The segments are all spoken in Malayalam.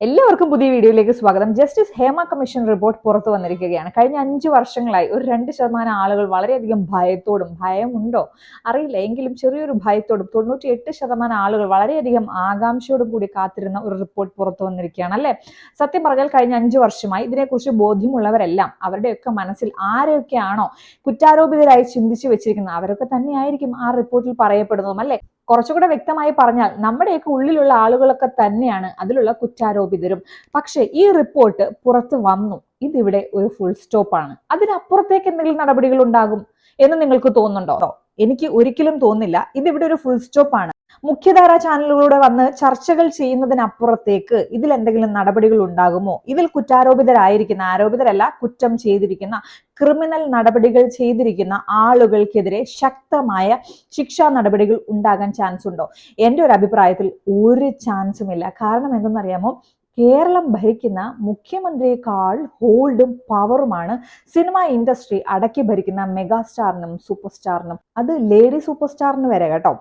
എല്ലാവർക്കും പുതിയ വീഡിയോയിലേക്ക് സ്വാഗതം. ജസ്റ്റിസ് ഹേമ കമ്മീഷൻ റിപ്പോർട്ട് പുറത്തു വന്നിരിക്കുകയാണ്. കഴിഞ്ഞ 5 വർഷങ്ങളായി ഒരു 2% ആളുകൾ വളരെയധികം ഭയത്തോടും, ഭയമുണ്ടോ അറിയില്ല എങ്കിലും ചെറിയൊരു ഭയത്തോടും, 98% ആളുകൾ വളരെയധികം ആകാംക്ഷയോടും കൂടി കാത്തിരുന്ന ഒരു റിപ്പോർട്ട് പുറത്തു വന്നിരിക്കുകയാണ് അല്ലെ. സത്യം പറഞ്ഞാൽ കഴിഞ്ഞ 5 വർഷമായി ഇതിനെക്കുറിച്ച് ബോധ്യമുള്ളവരെല്ലാം അവരുടെയൊക്കെ മനസ്സിൽ ആരൊക്കെയാണോ കുറ്റാരോപിതരായി ചിന്തിച്ചു വെച്ചിരിക്കുന്നത് അവരൊക്കെ തന്നെയായിരിക്കും ആ റിപ്പോർട്ടിൽ പറയപ്പെടുന്നതും അല്ലെ. കുറച്ചുകൂടെ വ്യക്തമായി പറഞ്ഞാൽ നമ്മുടെയൊക്കെ ഉള്ളിലുള്ള ആളുകളൊക്കെ തന്നെയാണ് അതിലുള്ള കുറ്റാരോപിതരും. പക്ഷെ ഈ റിപ്പോർട്ട് പുറത്തു വന്നു, ഇതിവിടെ ഒരു ഫുൾ സ്റ്റോപ്പ് ആണ്. അതിനപ്പുറത്തേക്ക് എന്തെങ്കിലും നടപടികൾ ഉണ്ടാകും എന്ന് നിങ്ങൾക്ക് തോന്നുന്നുണ്ടോ? എനിക്ക് ഒരിക്കലും തോന്നില്ല. ഇതിവിടെ ഒരു ഫുൾ സ്റ്റോപ്പ് ആണ്. മുഖ്യധാര ചാനലുകളിലൂടെ വന്ന് ചർച്ചകൾ ചെയ്യുന്നതിനപ്പുറത്തേക്ക് ഇതിൽ എന്തെങ്കിലും നടപടികൾ ഉണ്ടാകുമോ? ഇതിൽ കുറ്റാരോപിതരായിരിക്കുന്ന, ആരോപിതരല്ല, കുറ്റം ചെയ്തിരിക്കുന്ന, ക്രിമിനൽ നടപടികൾ ചെയ്തിരിക്കുന്ന ആളുകൾക്കെതിരെ ശക്തമായ ശിക്ഷാ നടപടികൾ ഉണ്ടാകാൻ ചാൻസ് ഉണ്ടോ? എൻ്റെ ഒരു അഭിപ്രായത്തിൽ ഒരു ചാൻസും ഇല്ല. കാരണം എന്തെന്നറിയാമോ? കേരളം ഭരിക്കുന്ന മുഖ്യമന്ത്രിയേക്കാൾ ഹോൾഡും പവറുമാണ് സിനിമ ഇൻഡസ്ട്രി അടക്കി ഭരിക്കുന്ന മെഗാസ്റ്റാറിനും സൂപ്പർ സ്റ്റാറിനും. അത് ലേഡി സൂപ്പർ സ്റ്റാറിന് വരെ കേട്ടോ.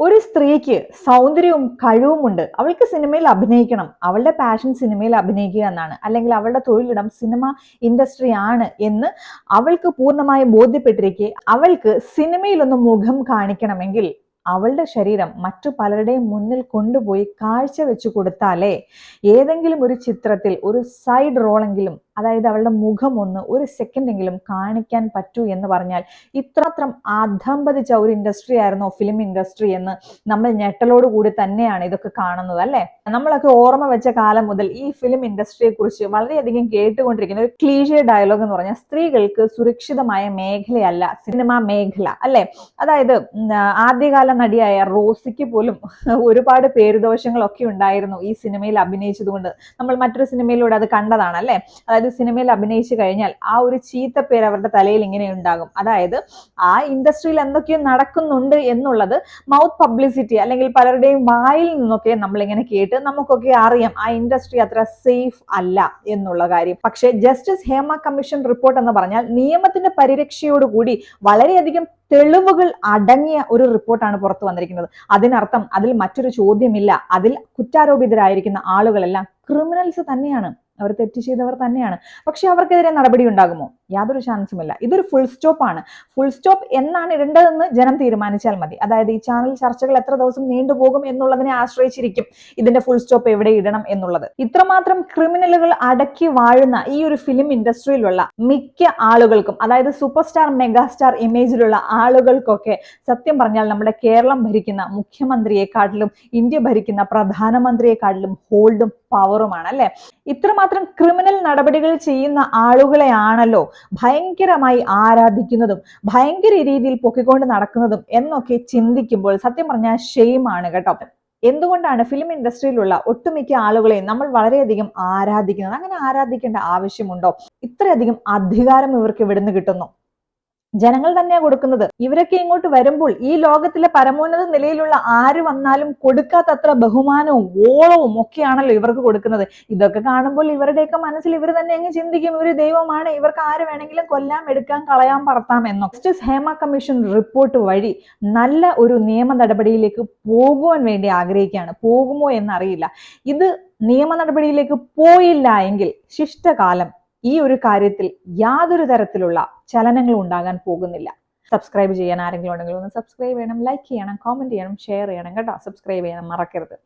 ഒരു സ്ത്രീക്ക് സൗന്ദര്യവും കഴിവുമുണ്ട്, അവൾക്ക് സിനിമയിൽ അഭിനയിക്കണം, അവളുടെ പാഷൻ സിനിമയിൽ അഭിനയിക്കുക എന്നാണ്, അല്ലെങ്കിൽ അവളുടെ തൊഴിലിടം സിനിമ ഇൻഡസ്ട്രി ആണ് എന്ന് അവൾക്ക് പൂർണ്ണമായും ബോധ്യപ്പെട്ടിരിക്കെ അവൾക്ക് സിനിമയിലൊന്ന് മുഖം കാണിക്കണമെങ്കിൽ അവളുടെ ശരീരം മറ്റു പലരുടെയും മുന്നിൽ കൊണ്ടുപോയി കാഴ്ച വെച്ചു കൊടുത്താലേ ഏതെങ്കിലും ഒരു ചിത്രത്തിൽ ഒരു സൈഡ് റോളെങ്കിലും, അതായത് അവളുടെ മുഖം ഒന്ന് ഒരു സെക്കൻഡെങ്കിലും കാണിക്കാൻ പറ്റൂ എന്ന് പറഞ്ഞാൽ ഇത്രമാത്രം അധംപതിച്ച ഒരു ഇൻഡസ്ട്രി ആയിരുന്നോ ഫിലിം ഇൻഡസ്ട്രി എന്ന് നമ്മൾ ഞെട്ടലോട് കൂടി തന്നെയാണ് ഇതൊക്കെ കാണുന്നത് അല്ലെ. നമ്മളൊക്കെ ഓർമ്മ വെച്ച കാലം മുതൽ ഈ ഫിലിം ഇൻഡസ്ട്രിയെ കുറിച്ച് വളരെയധികം കേട്ടുകൊണ്ടിരിക്കുന്ന ഒരു ക്ലീഷേ ഡയലോഗ് എന്ന് പറഞ്ഞാൽ സ്ത്രീകൾക്ക് സുരക്ഷിതമായ മേഖലയല്ല സിനിമാ മേഖല അല്ലെ. അതായത് ആദ്യകാല നടിയായ റോസിക്ക് പോലും ഒരുപാട് പേരുദോഷങ്ങളൊക്കെ ഉണ്ടായിരുന്നു ഈ സിനിമയിൽ അഭിനയിച്ചതുകൊണ്ട്. നമ്മൾ മറ്റൊരു സിനിമയിലൂടെ അത് കണ്ടതാണ് അല്ലെ. അതായത് സിനിമയിൽ അഭിനയിച്ചു കഴിഞ്ഞാൽ ആ ഒരു ചീത്ത പേര് അവരുടെ തലയിൽ ഇങ്ങനെ ഉണ്ടാകും. അതായത് ആ ഇൻഡസ്ട്രിയിൽ എന്തൊക്കെയോ നടക്കുന്നുണ്ട് എന്നുള്ളത് മൗത്ത് പബ്ലിസിറ്റി അല്ലെങ്കിൽ പലരുടെയും വായിൽ നിന്നൊക്കെ നമ്മളിങ്ങനെ കേട്ട് നമുക്കൊക്കെ അറിയാം ആ ഇൻഡസ്ട്രി അത്ര സേഫ് അല്ല എന്നുള്ള കാര്യം. പക്ഷേ ജസ്റ്റിസ് ഹേമ കമ്മീഷൻ റിപ്പോർട്ട് എന്ന് പറഞ്ഞാൽ നിയമത്തിന്റെ പരിരക്ഷയോടുകൂടി വളരെയധികം തെളിവുകൾ അടങ്ങിയ ഒരു റിപ്പോർട്ടാണ് പുറത്തു വന്നിരിക്കുന്നത്. അതിനർത്ഥം അതിൽ മറ്റൊരു ചോദ്യമില്ല, അതിൽ കുറ്റാരോപിതരായിരിക്കുന്ന ആളുകളെല്ലാം ക്രിമിനൽസ് തന്നെയാണ്, അവർ തെറ്റ് ചെയ്തവർ തന്നെയാണ്. പക്ഷെ അവർക്കെതിരെ നടപടി ഉണ്ടാകുമോ? യാതൊരു ചാൻസും ഇല്ല. ഇതൊരു ഫുൾ സ്റ്റോപ്പ് ആണ്. ഫുൾ സ്റ്റോപ്പ് എന്നാണ് ഇടേണ്ടതെന്ന് ജനം തീരുമാനിച്ചാൽ മതി. അതായത് ഈ ചാനൽ ചർച്ചകൾ എത്ര ദിവസം നീണ്ടുപോകും എന്നുള്ളതിനെ ആശ്രയിച്ചിരിക്കും ഇതിന്റെ ഫുൾ സ്റ്റോപ്പ് എവിടെ ഇടണം എന്നുള്ളത്. ഇത്രമാത്രം ക്രിമിനലുകൾ അടക്കി വാഴുന്ന ഈ ഒരു ഫിലിം ഇൻഡസ്ട്രിയിലുള്ള മിക്ക ആളുകൾക്കും, അതായത് സൂപ്പർ സ്റ്റാർ മെഗാസ്റ്റാർ ഇമേജിലുള്ള ആളുകൾക്കൊക്കെ സത്യം പറഞ്ഞാൽ നമ്മുടെ കേരളം ഭരിക്കുന്ന മുഖ്യമന്ത്രിയെക്കാട്ടിലും ഇന്ത്യ ഭരിക്കുന്ന പ്രധാനമന്ത്രിയെക്കാട്ടിലും ഹോൾഡും പവറുമാണ് അല്ലെ. ഇത്രമാത്രം ക്രിമിനൽ നടപടികൾ ചെയ്യുന്ന ആളുകളെയാണല്ലോ ഭയങ്കരമായി ആരാധിക്കുന്നതും ഭയങ്കര രീതിയിൽ പൊക്കിക്കൊണ്ട് നടക്കുന്നതും എന്നൊക്കെ ചിന്തിക്കുമ്പോൾ സത്യം പറഞ്ഞാൽ ഷെയിമാണ് കേട്ടോ. എന്തുകൊണ്ടാണ് ഫിലിം ഇൻഡസ്ട്രിയിലുള്ള ഒട്ടുമിക്ക ആളുകളെയും നമ്മൾ വളരെയധികം ആരാധിക്കുന്നത്? അങ്ങനെ ആരാധിക്കേണ്ട ആവശ്യമുണ്ടോ? ഇത്രയധികം അധികാരം ഇവർക്ക് ഇവിടുന്ന് കിട്ടുന്നു. ജനങ്ങൾ തന്നെയാ കൊടുക്കുന്നത്. ഇവരൊക്കെ ഇങ്ങോട്ട് വരുമ്പോൾ ഈ ലോകത്തിലെ പരമോന്നത നിലയിലുള്ള ആര് വന്നാലും കൊടുക്കാത്തത്ര ബഹുമാനവും ഓളവും ഒക്കെയാണല്ലോ ഇവർക്ക് കൊടുക്കുന്നത്. ഇതൊക്കെ കാണുമ്പോൾ ഇവരുടെയൊക്കെ മനസ്സിൽ ഇവർ തന്നെ അങ്ങ് ചിന്തിക്കും ഇവര് ദൈവമാണ്, ഇവർക്ക് ആര് വേണമെങ്കിലും കൊല്ലാം, എടുക്കാം, കളയാം, പറത്താം എന്നോ. ജസ്റ്റിസ് ഹേമ കമ്മീഷൻ റിപ്പോർട്ട് വഴി നല്ല ഒരു നിയമ നടപടിയിലേക്ക് പോകുവാൻ വേണ്ടി ആഗ്രഹിക്കുകയാണ്. പോകുമോ എന്നറിയില്ല. ഇത് നിയമ നടപടിയിലേക്ക് പോയില്ല എങ്കിൽ ശിഷ്ടകാലം ഈ ഒരു കാര്യത്തിൽ യാതൊരു തരത്തിലുള്ള ചലനങ്ങളും ഉണ്ടാകാൻ പോകുന്നില്ല. സബ്സ്ക്രൈബ് ചെയ്യാൻ ആരെങ്കിലും ഉണ്ടെങ്കിൽ ഒന്ന് സബ്സ്ക്രൈബ് ചെയ്യണം, ലൈക്ക് ചെയ്യണം, കോമെന്റ് ചെയ്യണം, ഷെയർ ചെയ്യണം കേട്ടോ. സബ്സ്ക്രൈബ് ചെയ്യാൻ മറക്കരുത്.